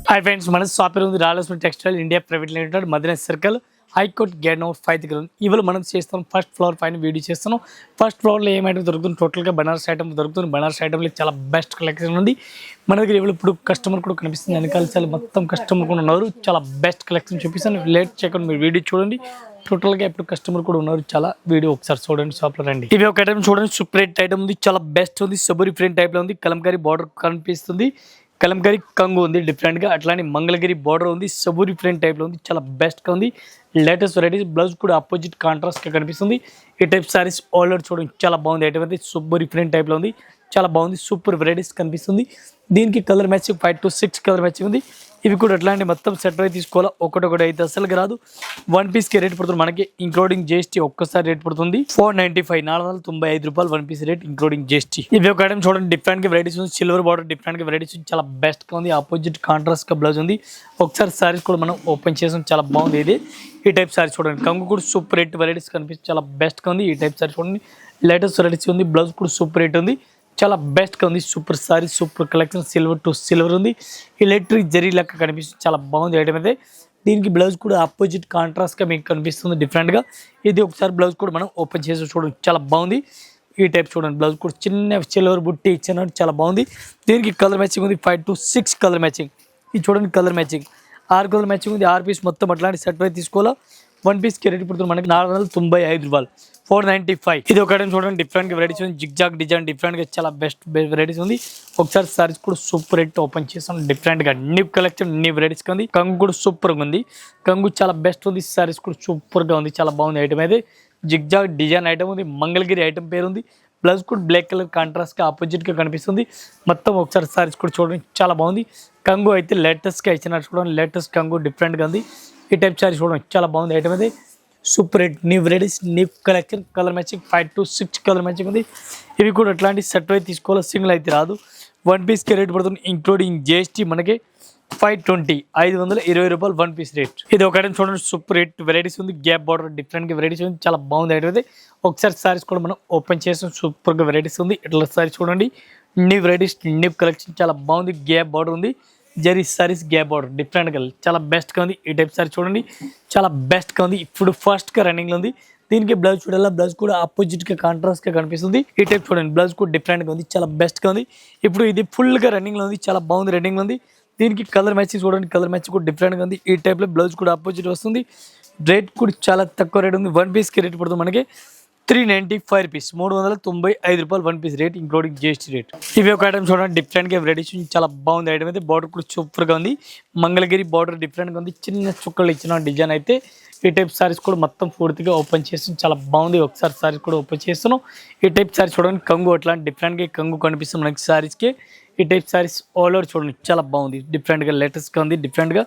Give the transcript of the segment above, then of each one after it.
Hi friends, మన shop ఉంది Rayalaseema textile India private limited Madina circle high court gate number 5 దగ్గర ఉంది. ఇవాళ మనం చేస్తాం ఫస్ట్ ఫ్లోర్ పైన వీడియో చేస్తున్నాం. ఫస్ట్ ఫ్లోర్లో ఏమైతే దొరుకుతుంది, టోటల్గా బనారస్ ఐటమ్ దొరుకుతుంది. బనారస్ ఐటమ్లో చాలా బెస్ట్ కలెక్షన్ ఉంది మన దగ్గర. ఇవాళ ఇప్పుడు కస్టమర్ కూడా కనిపిస్తుంది, వెనకాల చాలా మొత్తం కస్టమర్ కూడా ఉన్నారు. చాలా బెస్ట్ కలెక్షన్ చూపిస్తాను, లేట్ చేయకుండా మీరు వీడియో చూడండి. టోటల్గా ఇప్పుడు కస్టమర్ కూడా ఉన్నారు, చాలా వీడియో ఒకసారి చూడండి. షాప్లో రండి. ఇవి ఒక ఐటమ్ చూడండి, సూపర్ ఐటమ్ ఉంది, చాలా బెస్ట్ ఉంది. సబూరి ప్రింట్ టైప్లో ఉంది, కలంకారీ బార్డర్ కనిపిస్తుంది. కలంకారీ కంగు ఉంది డిఫరెంట్గా, అట్లానే మంగళగిరి బార్డర్ ఉంది, సబూరి ప్రింట్ టైప్లో ఉంది, చాలా బెస్ట్గా ఉంది. లేటెస్ట్ వెరైటీస్, బ్లౌజ్ కూడా అపోజిట్ కాంట్రాస్ట్గా కనిపిస్తుంది. ఈ టైప్ సారీస్ ఆల్రెడీ చూడండి, చాలా బాగుంది. ఐటమ్ అయితే సబూరి ప్రింట్ టైప్లో ఉంది, చాలా బాగుంది. సూపర్ వెరైటీస్ కనిపిస్తుంది. దీనికి colour matching 5 to 6 colour matching ఉంది. ఇవి కూడా ఎట్లాంటి మొత్తం సెట్ అయితే తీసుకోవాలా, ఒకటి అయితే అసలుకి రాదు. 1 పీస్కి రేట్ పడుతుంది మనకి, ఇంక్లూడింగ్ జిఎస్టీ ఒక్కసారి రేట్ పడుతుంది 495, 495 రూపాయలు 1 పీస్ రేట్ ఇంక్లూడింగ్ జిఎస్టీ. ఇవి ఒక ఐటమ్ చూడండి, డిఫరెంట్ గా వెరైటీస్ ఉంది. సిల్వర్ బార్డర్ డిఫరెంట్ గా వెరైటీస్ చాలా బెస్ట్ గా ఉంది. ఆపోజిట్ కాంట్రాస్ట్ గా బ్లౌజ్ ఉంది. ఒకసారి సారీస్ కూడా మనం ఓపెన్ చేసాం, చాలా బాగుంది. ఇది ఈ టైప్ సారీస్ చూడండి, కంగు కూడా సూపర్ రేట్ వెరైటీస్ కనిపిస్తుంది, చాలా బెస్ట్ గా ఉంది. ఈ టైప్ సారీస్ చూడండి, లేటెస్ట్ వెరైటీస్ ఉంది. బ్లౌజ్ కూడా సూపర్ రేట్ ఉంది, చాలా బెస్ట్గా ఉంది. Super sorry, super collection. Silver to silver ఉంది, ఎలక్ట్రిక్ జరీ లెక్క కనిపిస్తుంది, చాలా బాగుంది ఐటమ్ అయితే. దీనికి బ్లౌజ్ కూడా ఆపోజిట్ కాంట్రాస్ట్గా మీకు కనిపిస్తుంది డిఫరెంట్గా. ఇది ఒకసారి బ్లౌజ్ కూడా మనం ఓపెన్ చేసి చూడండి, చాలా బాగుంది. ఈ టైప్ చూడండి, బ్లౌజ్ కూడా చిన్న సిల్వర్ బుట్టి ఇచ్చినట్టు చాలా బాగుంది. దీనికి కలర్ మ్యాచింగ్ ఉంది 5 to 6 కలర్ మ్యాచింగ్. ఇది చూడండి కలర్ మ్యాచింగ్, 6 కలర్ మ్యాచింగ్ ఉంది. 6 పీస్ మొత్తం అట్లాంటి సెట్ అయితే తీసుకోవాలా. 1 పీస్కి రేట్ పడుతుంది మనకి 495 రూపాయలు, 495. ఇది ఒక ఐటమ్ చూడండి, డిఫరెంట్ వెరైటీస్ ఉంది. జిగ్జాగ్ డిజైన్ డిఫరెంట్ గా చాలా బెస్ట్ వెరైటీస్ ఉంది. ఒకసారి సారీస్ కూడా సూపర్ రేట్ ఓపెన్ చేస్తాం, డిఫరెంట్ గా న్యూ కలెక్షన్, న్యూ వెరైటీస్ ఉంది. కంగు కూడా సూపర్ గా ఉంది, కంగు చాలా బెస్ట్ ఉంది. సారీస్ కూడా సూపర్ గా ఉంది, చాలా బాగుంది ఐటమ్ అయితే. జిగ్జాగ్ డిజైన్ ఐటమ్ ఉంది, మంగళగిరి ఐటమ్ పేరు ఉంది. బ్లౌజ్ కూడా బ్లాక్ కలర్ కాంట్రాస్ట్ గా ఆపోజిట్ గా కనిపిస్తుంది. మొత్తం ఒకసారి సారీస్ కూడా చూడండి, చాలా బాగుంది. కంగు అయితే లేటెస్ట్ గా ఇచ్చినట్టు చూడండి, లేటెస్ట్ కంగు డిఫరెంట్ గా ఉంది. ఈ టైప్ సారీస్ చూడండి, చాలా బాగుంది ఐటమ్ అయితే. Super rate, new varieties, new collection. Colour matching 5 to 6 colour matching ఉంది. ఇవి కూడా అట్లాంటి సెట్ అయితే తీసుకోవాలి, సింగిల్ అయితే రాదు. 1 పీస్కి రేట్ పడుతుంది ఇంక్లూడింగ్ జిఎస్టీ మనకి 520, 520 రూపాయలు 1 పీస్ రేట్. ఇది ఒక ఐటమ్ చూడండి, సూపర్ రేట్ వెరైటీస్ ఉంది. గ్యాప్ బార్డర్ డిఫరెంట్ గా వెరైటీస్ ఉంది, చాలా బాగుంది ఐటమ్ అయితే. ఒకసారి సారీస్ కూడా మనం ఓపెన్ చేస్తాం, సూపర్ గా వెరైటీస్ ఉంది. ఇట్లా సారీస్ చూడండి, న్యూ వెరైటీస్, న్యూ కలెక్షన్, చాలా బాగుంది. గ్యాప్ బార్డర్ ఉంది, జరీ సారీస్ గ్యాప్ బార్డర్ డిఫరెంట్గా చాలా బెస్ట్గా ఉంది. ఈ టైప్ సారీ చూడండి, చాలా బెస్ట్గా ఉంది. ఇప్పుడు ఫస్ట్గా రన్నింగ్లో ఉంది. దీనికి బ్లౌజ్ చూడాలి, బ్లౌజ్ కూడా ఆపోజిట్గా కాంట్రాస్ట్గా కనిపిస్తుంది. ఈ టైప్ చూడండి, బ్లౌజ్ కూడా డిఫరెంట్గా ఉంది, చాలా బెస్ట్గా ఉంది. ఇప్పుడు ఇది ఫుల్గా రన్నింగ్లో ఉంది, చాలా బాగుంది, రన్నింగ్లో ఉంది. దీనికి కలర్ మ్యాచింగ్ చూడండి, కలర్ మ్యాచింగ్ కూడా డిఫరెంట్గా ఉంది. ఈ టైప్లో బ్లౌజ్ కూడా ఆపోజిట్ వస్తుంది. రేట్ కూడా చాలా తక్కువ రేట్ ఉంది. 1 పీస్కి రేట్ పడుతుంది మనకి 395 రూపీస్, 395 రూపాయలు 1 piece rate including GST rate. ఇవి ఒక ఐటమ్ చూడండి, డిఫరెంట్ గా వెరైటీస్, చాలా బాగుంది ఐటమ్ అయితే. బార్డర్ కూడా సూపర్ గా ఉంది, మంగళగిరి బార్డర్ డిఫరెంట్ గా ఉంది. చిన్న చుక్కలు ఇచ్చిన డిజైన్ అయితే. ఈ టైప్ సారీస్ కూడా మొత్తం పూర్తిగా ఓపెన్ చేస్తున్నాం, చాలా బాగుంది. ఒకసారి సారీస్ కూడా ఓపెన్ చేస్తున్నాం. ఈ టైప్ సారీస్ చూడండి, కంగు అట్లాంటి డిఫరెంట్ గా కంగు కనిపిస్తుంది మనకి సారీస్కి. ఈ టైప్ సారీస్ ఆల్ ఓవర్ చూడండి, చాలా బాగుంది, డిఫరెంట్ గా లేటెస్ట్ గా ఉంది, డిఫరెంట్ గా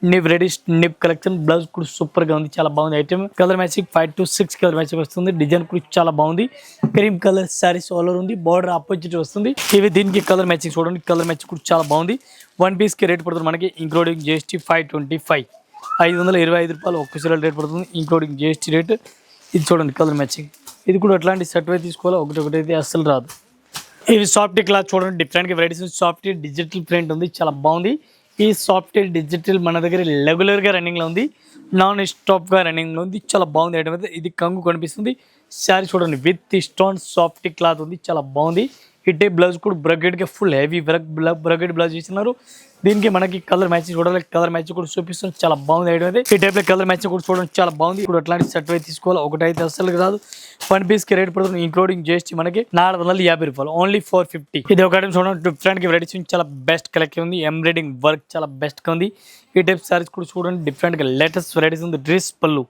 new varieties, new collection. Blouse కూడా సూపర్ గా ఉంది, చాలా బాగుంది item. Colour matching 5 to 6 colour matching వస్తుంది. డిజైన్ కూడా చాలా బాగుంది. Cream colour saris all over ఉంది, బార్డర్ ఆపోజిట్ వస్తుంది. ఇవి దీనికి కలర్ మ్యాచింగ్ చూడండి, కలర్ మ్యాచింగ్ కూడా చాలా బాగుంది. 1 పీస్కి రేట్ పడుతుంది మనకి ఇంక్లూడింగ్ జిఎస్టీ 525, 525 రూపాయలు ఒక్క చీర రేట్ పడుతుంది ఇంక్లూడింగ్ జిఎస్టీ రేట్. ఇది చూడండి కలర్ మ్యాచింగ్, ఇది కూడా అట్లాంటి సెట్ అయితే తీసుకోవాలి, ఒకటి అయితే అస్సలు రాదు. ఇవి సాఫ్ట్ క్లాత్ చూడండి, డిఫరెంట్ గా వెరైటీస్. సాఫ్ట్ డిజిటల్ ప్రింట్ ఉంది, చాలా బాగుంది. ఈ సాఫ్ట్వేర్ డిజిటల్ మన దగ్గర రెగ్యులర్గా రన్నింగ్లో ఉంది, నాన్ స్టాప్గా రన్నింగ్లో ఉంది, చాలా బాగుంది ఐటమ్ అయితే. ఇది కంగు కనిపిస్తుంది. శారీ చూడండి, విత్ స్టోన్ సాఫ్ట్ క్లాత్ ఉంది, చాలా బాగుంది. ఇటే బ్లౌజ్ కూడా బ్రగెడ్గా ఫుల్ హెవీ బ్రగెడ్ బ్లౌజ్ ఇస్తున్నారు. దీనికి మనకి కలర్ మ్యాచింగ్ చూడాలి, కలర్ మ్యాచింగ్ కూడా చూపిస్తుంది, చాలా బాగుంది ఐటమ్ అయితే. ఈ టైప్లో కలర్ మ్యాచింగ్ కూడా చూడండి, చాలా బాగుంది. ఇప్పుడు అట్లాంటి సెట్ అయితే తీసుకోవాలి, ఒకటి అయితే అసలు రాదు. 1 పీస్కి రేట్ పడుతుంది ఇంక్లూడింగ్ జిఎస్టీ మనకి 450 రూపాయలు, ఓన్లీ 450. ఇది ఒక ఐటమ్ చూడండి, డిఫరెంట్ గా వెరైటీస్, చాలా బెస్ట్ కలెక్షన్ ఉంది. ఎంబ్రాయిడింగ్ వర్క్ చాలా బెస్ట్ గా ఉంది. ఈ టైప్ సారీస్ కూడా చూడండి, డిఫరెంట్ గా లేటెస్ట్ వెరైటీస్ ఉంది. డ్రెస్ పళ్ళు,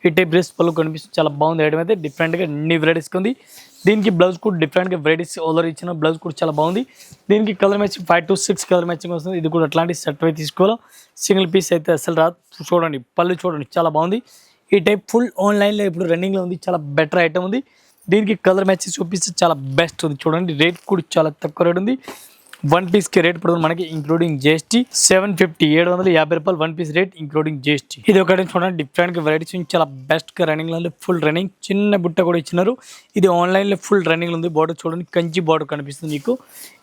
ఈ టైప్ డ్రెస్ పళ్ళు కనిపిస్తుంది, చాలా బాగుంది ఐటమ్ అయితే. డిఫరెంట్ గా న్యూ వెరైటీస్ ఉంది. దీనికి బ్లౌజ్ కూడా డిఫరెంట్ గా వెరైటీస్ ఆల్రెడీ ఇచ్చిన బ్లౌజ్ కూడా చాలా బాగుంది. దీనికి colour matching 5 to 6 colour matching వస్తుంది. ఇది కూడా అట్లాంటి సెట్ అయితే తీసుకోవాలి, సింగిల్ పీస్ అయితే అసలు రాదు. చూడండి పళ్ళు చూడండి, చాలా బాగుంది. ఈ టైప్ ఫుల్ ఆన్లైన్లో ఇప్పుడు రన్నింగ్లో ఉంది, చాలా బెటర్ ఐటమ్ ఉంది. దీనికి కలర్ మ్యాచింగ్ చూపిస్తే చాలా బెస్ట్ ఉంది. చూడండి రేట్ కూడా చాలా తక్కువ రేట్ ఉంది. 1 పీస్కి రేట్ పడుతుంది మనకి ఇంక్లూడింగ్ జిఎస్టీ 750, 750 రూపాయలు 1 పీస్ రేట్ ఇంక్లూడింగ్ జిఎస్టీ. ఇది ఒకటి చూడండి, డిఫరెంట్ గా వెరైటీస్, చాలా బెస్ట్ గా రన్నింగ్ లో ఫుల్ రన్నింగ్. చిన్న బుట్ట కూడా ఇచ్చినారు. ఇది ఆన్లైన్ లో ఫుల్ రన్నింగ్ ఉంది. బార్డర్ చూడండి, కంచి బార్డర్ కనిపిస్తుంది మీకు.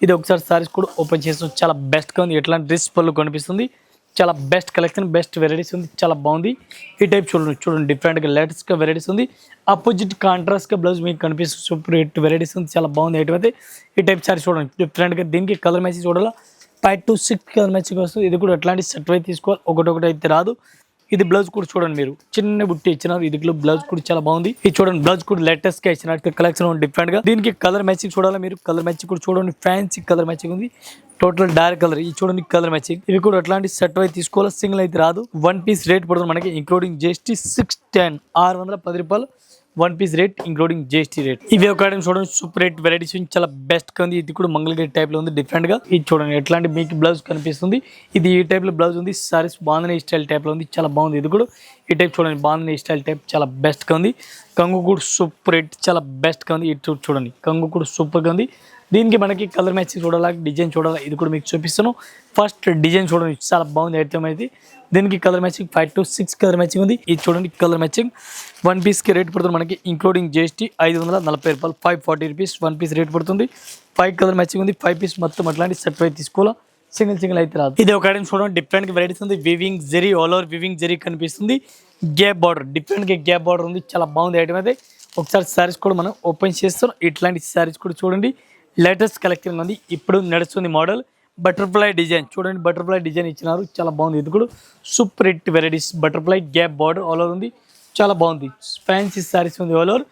ఇది ఒకసారి సారీస్ కూడా ఓపెన్ చేస్తాం, చాలా బెస్ట్ గా ఉంది. ఎట్లాంటి డ్రెస్ పళ్ళు కనిపిస్తుంది, చాలా బెస్ట్ కలెక్షన్, బెస్ట్ వెరైటీస్ ఉంది, చాలా బాగుంది. ఈ టైప్ చూడండి డిఫరెంట్గా లేటెస్ట్గా వెరైటీస్ ఉంది. అపోజిట్ కాంట్రాస్ట్గా బ్లౌజ్ మీకు కనిపిస్తుంది. సూపర్ హిట్ వెరైటీస్ ఉంది, చాలా బాగుంది. అయితే ఈ టైప్ సారీ చూడండి డిఫరెంట్గా, దీనికి కలర్ మ్యాచింగ్ చూడాలా 5 to 6 కలర్ మ్యాచింగ్ వస్తుంది. ఇది కూడా ఎట్లాంటి సెట్ అయితే తీసుకోవాలి, ఒకటి అయితే రాదు. ఇది బ్లౌజ్ కూడా చూడండి, మీరు చిన్న బుట్టి ఇచ్చినారు. ఇది బ్లౌజ్ కూడా చాలా బాగుంది. ఇది చూడండి బ్లౌజ్ కూడా లేటెస్ట్ గా ఇచ్చినట్టు కలెక్షన్ డిఫరెంట్ గా. దీనికి కలర్ మ్యాచింగ్ చూడాలి, మీరు కలర్ మ్యాచింగ్ కూడా చూడండి. ఫ్యాన్సీ కలర్ మ్యాచింగ్ ఉంది, టోటల్ డార్క్ కలర్. ఇది చూడండి కలర్ మ్యాచింగ్. ఇవి కూడా ఎట్లాంటి సెట్ అయితే తీసుకోవాలి, సింగిల్ అయితే రాదు. 1 piece రేట్ పడుతుంది మనకి ఇంక్లూడింగ్ GST 610 610 రూపాయలు. 1 piece rate including GST rate. ఇవి ఒక ఐటమ్ చూడండి, సూపర్ రేట్ వెరైటీస్ చాలా బెస్ట్ గా ఉంది. ఇది కూడా మంగళగిరి టైప్ లో ఉంది, డిఫరెంట్ గా. ఇది చూడండి ఎట్లాంటి మీకు బ్లౌజ్ కనిపిస్తుంది. ఇది ఈ టైప్ లో బ్లౌజ్ ఉంది. సారీస్ బాంధనీ స్టైల్ టైప్ లో ఉంది, చాలా బాగుంది. ఇది కూడా ఈ టైప్ చూడండి, బాంధనీ స్టైల్ టైప్ చాలా బెస్ట్ గా ఉంది. కంగు కూడా సూపర్ రేట్, చాలా బెస్ట్ గా ఉంది. ఇది చూడండి కంగు కూడా సూపర్ గా ఉంది. దీనికి మనకి కలర్ మ్యాచింగ్ చూడాలా, డిజైన్ చూడాలా, ఇది కూడా మీకు చూపిస్తాను. ఫస్ట్ డిజైన్ చూడండి, చాలా బాగుంది ఐటమ్ అయితే. దీనికి colour matching 5 to 6 colour matching ఉంది. ఇది చూడండి కలర్ మ్యాచింగ్. 1 piece కి రేట్ పడుతుంది మనకి ఇంక్లూడింగ్ GST 540 రూపాయలు, 540 రూపీస్ 1 piece రేట్ పడుతుంది. 5 కలర్ మ్యాచింగ్ ఉంది. 5 piece మొత్తం అట్లాంటి సెట్ అయితే తీసుకోవాలా, సింగిల్ అయితే రాదు. ఇది ఒక ఐటమ్ చూడండి, డిఫరెంట్ వెరైటీస్ ఉంది. Weaving zari, all over weaving zari కనిపిస్తుంది. గ్యాప్ బార్డర్, డిఫరెంట్ గా గ్యాప్ బార్డర్ ఉంది, చాలా బాగుంది ఐటమ్ అయితే. ఒకసారి సారీస్ కూడా మనం ఓపెన్ చేస్తాం. ఇట్లాంటి సారీస్ కూడా చూడండి, లేటెస్ట్ కలెక్షన్ ఉంది, ఇప్పుడు నడుస్తుంది మోడల్. బటర్ఫ్లై డిజైన్ చూడండి, బటర్ఫ్లై డిజైన్ ఇచ్చినారు, చాలా బాగుంది. ఇది కూడా super hit varieties. Butterfly gap border all over ఉంది, చాలా బాగుంది. ఫ్యాన్సీ సారీస్ ఉంది ఆల్ ఓవర్.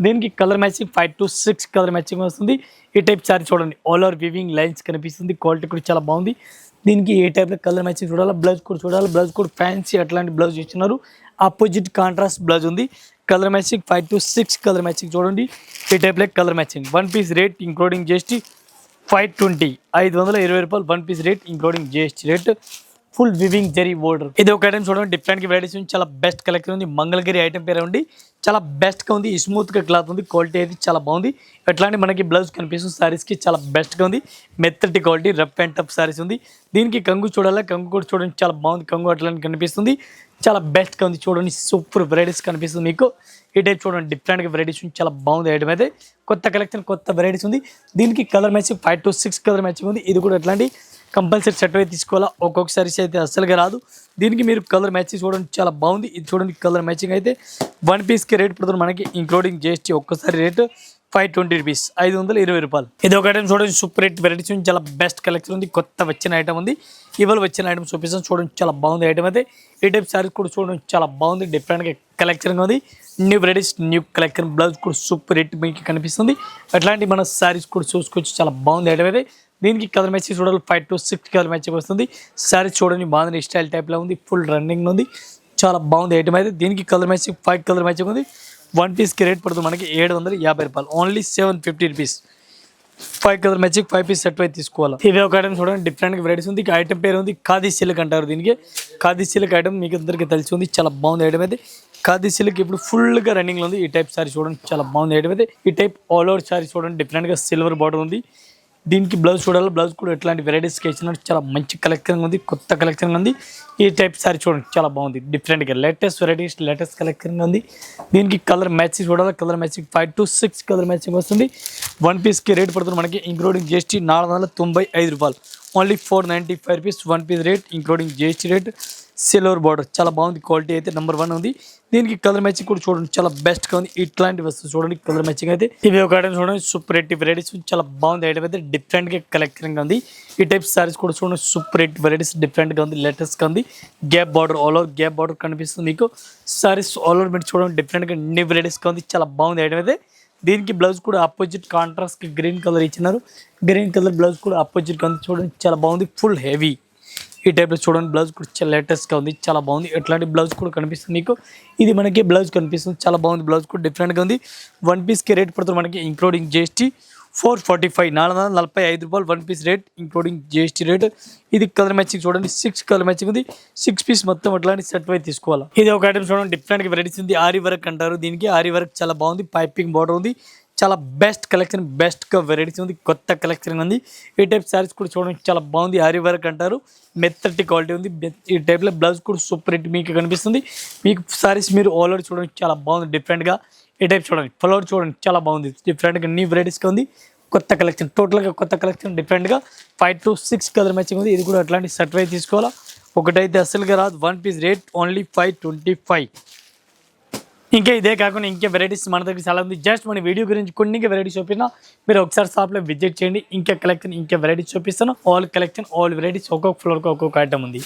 దీనికి colour matching 5 to 6 colour matching వస్తుంది. ఈ టైప్ సారీ చూడండి, ఆల్ ఓవర్ వివింగ్ లైన్స్ కనిపిస్తుంది, క్వాలిటీ కూడా చాలా బాగుంది. దీనికి ఏ టైప్లో కలర్ మ్యాచింగ్ చూడాలి, బ్లౌజ్ కూడా చూడాలి. బ్లౌజ్ కూడా ఫ్యాన్సీ అట్లాంటి బ్లౌజ్ ఇచ్చినారు. ఆపోజిట్ కాంట్రాస్ట్ బ్లౌజ్ ఉంది. Colour matching 5 to 6 colour matching చూడండి. ఈ టైప్లో colour matching. 1 piece rate including GST 520 520 రూపాయలు. 1 piece rate including GST rate. Full weaving zari border. ఇది ఒక ఐటమ్ చూడండి, డిఫరెంట్ వెరైటీస్ ఉంది, చాలా బెస్ట్ కలెక్షన్ ఉంది. మంగళగిరి ఐటమ్ పేరు ఉంది, చాలా బెస్ట్ గా ఉంది. స్మూత్ గా క్లాత్ ఉంది, క్వాలిటీ అయితే చాలా బాగుంది. ఎట్లాంటి మనకి బ్లౌజ్ కనిపిస్తుంది సారీస్ కి, చాలా బెస్ట్ గా ఉంది. మెత్తటి quality rough and tough saris ఉంది. దీనికి కంగు చూడాలి, కంగు కూడా చూడండి, చాలా బాగుంది. కంగు అట్లాంటి కనిపిస్తుంది, చాలా బెస్ట్ గా ఉంది. చూడండి సూపర్ వెరైటీస్ కనిపిస్తుంది మీకు. ఈ టైప్ చూడండి, డిఫరెంట్ గా వెరైటీస్ ఉంది, చాలా బాగుంది ఐటమ్ అయితే. కొత్త కలెక్షన్, కొత్త వెరైటీస్ ఉంది. దీనికి colour matching 5 to 6 colour matching ఉంది. ఇది కూడా ఎట్లాంటి కంపల్సరీ సెట్ అయితే తీసుకోవాలా, ఒక్కొక్క సారీస్ అయితే అస్సలుగా రాదు. దీనికి మీరు కలర్ మ్యాచింగ్ చూడండి, చాలా బాగుంది. ఇది చూడండి కలర్ మ్యాచింగ్ అయితే. 1 piece కి రేట్ పడుతుంది మనకి ఇంక్లూడింగ్ GST ఒక్కసారి రేట్ 520 రూపీస్, 520 రూపాయలు. ఇది ఒక ఐటమ్ చూడండి, సూపర్ రేట్ వెరైటీస్ ఉంది, చాలా బెస్ట్ కలెక్షన్ ఉంది. కొత్త వచ్చిన ఐటమ్ ఉంది, ఇవాళ వచ్చిన ఐటమ్ చూపిస్తాను చూడండి, చాలా బాగుంది ఐటమ్ అయితే. ఈ టైప్ సారీస్ కూడా చూడండి, చాలా బాగుంది. డిఫరెంట్గా కలెక్షన్ ఉంది, new varieties, new collection. Blouse కూడా సూపర్ రేట్ మీకు కనిపిస్తుంది. అట్లాంటి మన సారీస్ కూడా చూసుకోవచ్చు, చాలా బాగుంది ఐటమ్ అయితే. దీనికి కలర్ మ్యాచింగ్ చూడాలి, 5 to 6 కలర్ మ్యాచింగ్ వస్తుంది. సారీస్ చూడండి, బాగుంది, స్టైల్ టైప్లో ఉంది, ఫుల్ రన్నింగ్ ఉంది, చాలా బాగుంది ఐటమ్ అయితే. దీనికి కలర్ మ్యాచింగ్ 5 కలర్ మ్యాచింగ్ ఉంది. 1 piece కి రేట్ పడుతుంది మనకి 750 రూపాయలు, only 750 rupees. 5 colour matching 5 piece set అయితే తీసుకోవాలి. ఇవి ఒక ఐటమ్ చూడండి, డిఫరెంట్ వెరైటీస్ ఉంది. ఐటమ్ పేరు ఉంది ఖాదీ సిల్క్ అంటారు. దీనికి ఖాదీ సిల్క్ ఐటమ్ మీకు అందరికీ తెలిసి ఉంది, చాలా బాగుంది ఐటమ్ అయితే. ఖాదీ సిల్క్ ఇప్పుడు ఫుల్ గా రన్నింగ్ లో ఉంది. ఈ టైప్ సారీ చూడండి, చాలా బాగుంది ఐటమ్ అయితే. ఈ టైప్ ఆల్ ఓవర్ సారీ చూడండి, డిఫరెంట్ గా సిల్వర్ బార్డర్ ఉంది. దీనికి బ్లౌజ్ చూడాలి, బ్లౌజ్ కూడా ఎట్లాంటి వెరైటీస్కి ఇచ్చినట్టు చాలా మంచి కలెక్షన్ ఉంది, కొత్త కలెక్షన్ ఉంది. ఈ టైప్ సారీ చూడండి, చాలా బాగుంది, డిఫరెంట్గా లేటెస్ట్ వెరైటీస్, లేటెస్ట్ కలెక్షన్ ఉంది. దీనికి కలర్ మ్యాచింగ్ చూడాలి, colour matching 5 to 6 colour matching వస్తుంది. 1 piece కి రేట్ పడుతుంది మనకి ఇంక్లూడింగ్ GST 495 రూపాయలు, only 495 rupees. 1 piece rate including GST rate. Silver border, చాలా బాగుంది, క్వాలిటీ అయితే నెంబర్ 1 ఉంది. దీనికి కలర్ మ్యాచింగ్ కూడా చూడండి, చాలా బెస్ట్ గా ఉంది. ఇట్లాంటి వస్తువు చూడండి, కలర్ మ్యాచింగ్ అయితే. ఇవి ఒక ఐటమ్ చూడండి, సూపర్ రేట్ వెరైటీస్, చాలా బాగుంది ఐటమ్ అయితే. డిఫరెంట్ గా కలెక్షన్ గా ఉంది. ఈ టైప్ సారీస్ కూడా చూడండి, సూపర్ రేట్ వెరైటీస్, డిఫరెంట్ గా ఉంది, లేటెస్ట్ గా ఉంది. Gap border, all over gap border కనిపిస్తుంది మీకు. సారీస్ ఆల్ ఓవర్ మీరు చూడండి, డిఫరెంట్ గా న్యూ వెరైటీస్ గా ఉంది, చాలా బాగుంది ఐటమ్ అయితే. దీనికి బ్లౌజ్ కూడా ఆపోజిట్ కాంట్రాస్ట్ కి గ్రీన్ కలర్ ఇచ్చినారు. గ్రీన్ కలర్ బ్లౌజ్ కూడా ఆపోజిట్ గా ఉంది, చూడండి చాలా బాగుంది, ఫుల్ హెవీ. ఈ టైప్లో చూడండి, బ్లౌజ్ కూడా చాలా లేటెస్ట్గా ఉంది, చాలా బాగుంది. ఎట్లాంటి బ్లౌజ్ కూడా కనిపిస్తుంది మీకు. ఇది మనకి బ్లౌజ్ కనిపిస్తుంది, చాలా బాగుంది. బ్లౌజ్ కూడా డిఫరెంట్గా ఉంది. 1 piece కి రేట్ పడుతుంది మనకి ఇంక్లూడింగ్ GST 445 445 రూపాయలు. 1 piece rate including GST rate. ఇది కలర్ మ్యాచింగ్ చూడండి, 6 కలర్ మ్యాచింగ్ ఉంది. 6 piece మొత్తం అట్లాంటి సెట్ అయితే తీసుకోవాలి. ఇది ఒక ఐటమ్ చూడండి, డిఫరెంట్గా వెరైటీస్ ఉంది. ఆరి వర్క్ అంటారు దీనికి. ఆరి వర్క్ చాలా బాగుంది, పైపింగ్ బార్డర్ ఉంది, చాలా బెస్ట్ కలెక్షన్, బెస్ట్ గా వెరైటీస్ ఉంది, కొత్త కలెక్షన్ ఉంది. ఈ టైప్ సారీస్ కూడా చూడండి, చాలా బాగుంది. ఆరి వర్క్ అంటారు, మెత్తటి క్వాలిటీ ఉంది. ఈ టైప్ లో బ్లౌజ్ కూడా సూపర్ హిట్ మీకు కనిపిస్తుంది. మీకు సారీస్ మీరు ఆల్ ఓవర్ చూడండి, చాలా బాగుంది, డిఫరెంట్ గా. ఈ టైప్ చూడండి, ఫ్లవర్ చూడండి, చాలా బాగుంది, డిఫరెంట్ గా న్యూ వెరైటీస్ గా ఉంది, కొత్త కలెక్షన్, టోటల్ గా కొత్త కలెక్షన్, డిఫరెంట్ గా 5 to 6 కలర్ మ్యాచింగ్ ఉంది. ఇది కూడా అట్లాంటి సెట్ అయితే తీసుకోవాలా, ఒకటైతే అస్సలుగా రాదు. 1 పీస్ రేట్ ఓన్లీ 525. ఇంకా ఇదే కాకుండా ఇంకే వెరైటీస్ మన దగ్గర చాలా ఉంది. జస్ట్ మన వీడియో గురించి కొన్ని వెరైటీస్ చూపిస్తున్నా, మీరు ఒకసారి షాప్లో విజిట్ చేయండి. ఇంకా కలెక్షన్ ఇంకా వెరైటీస్ చూపిస్తాను. ఆల్ కలెక్షన్ ఆల్ వెరైటీస్ ఒక్కొక్క ఫ్లోర్కి ఒక్కొక్క ఐటమ్ ఉంది.